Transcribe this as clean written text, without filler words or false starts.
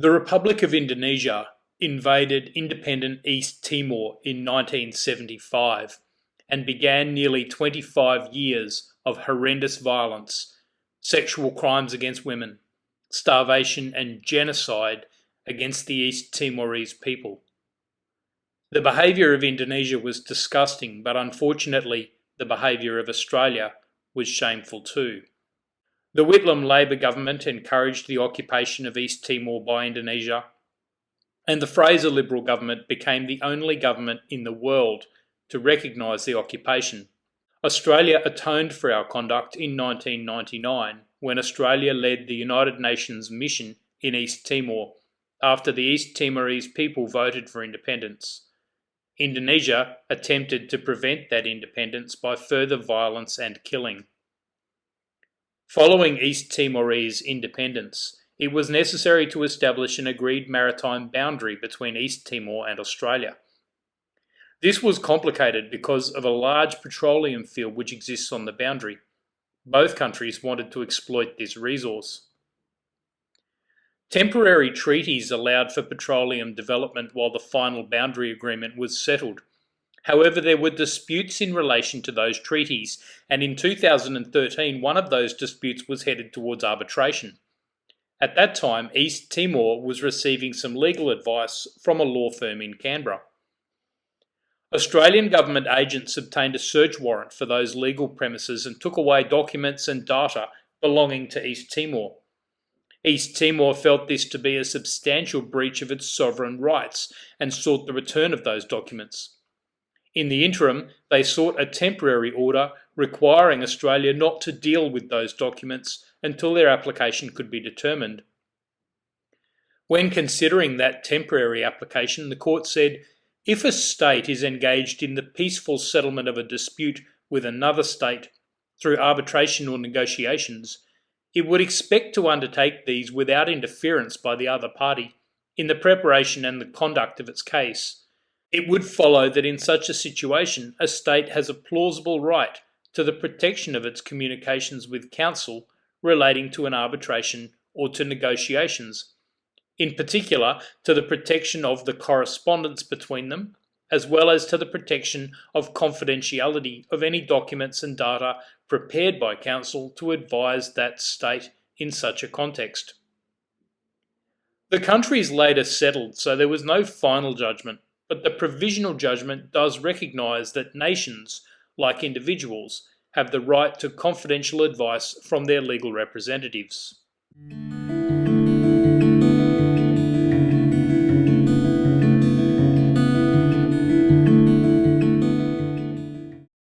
The Republic of Indonesia invaded independent East Timor in 1975 and began nearly 25 years of horrendous violence, sexual crimes against women, starvation and genocide against the East Timorese people. The behaviour of Indonesia was disgusting, but unfortunately the behaviour of Australia was shameful too. The Whitlam Labor government encouraged the occupation of East Timor by Indonesia, and the Fraser Liberal government became the only government in the world to recognise the occupation. Australia atoned for our conduct in 1999 when Australia led the United Nations mission in East Timor after the East Timorese people voted for independence. Indonesia attempted to prevent that independence by further violence and killing. Following East Timorese independence, it was necessary to establish an agreed maritime boundary between East Timor and Australia. This was complicated because of a large petroleum field which exists on the boundary. Both countries wanted to exploit this resource. Temporary treaties allowed for petroleum development while the final boundary agreement was settled. However, there were disputes in relation to those treaties, and in 2013 one of those disputes was headed towards arbitration. At that time, East Timor was receiving some legal advice from a law firm in Canberra. Australian government agents obtained a search warrant for those legal premises and took away documents and data belonging to East Timor. East Timor felt this to be a substantial breach of its sovereign rights and sought the return of those documents. In the interim, they sought a temporary order requiring Australia not to deal with those documents until their application could be determined. When considering that temporary application, the court said, if a state is engaged in the peaceful settlement of a dispute with another state through arbitration or negotiations, it would expect to undertake these without interference by the other party in the preparation and the conduct of its case. It would follow that in such a situation, a state has a plausible right to the protection of its communications with counsel relating to an arbitration or to negotiations, in particular to the protection of the correspondence between them, as well as to the protection of confidentiality of any documents and data prepared by counsel to advise that state in such a context. The countries later settled, so there was no final judgment, but the provisional judgment does recognise that nations, like individuals, have the right to confidential advice from their legal representatives.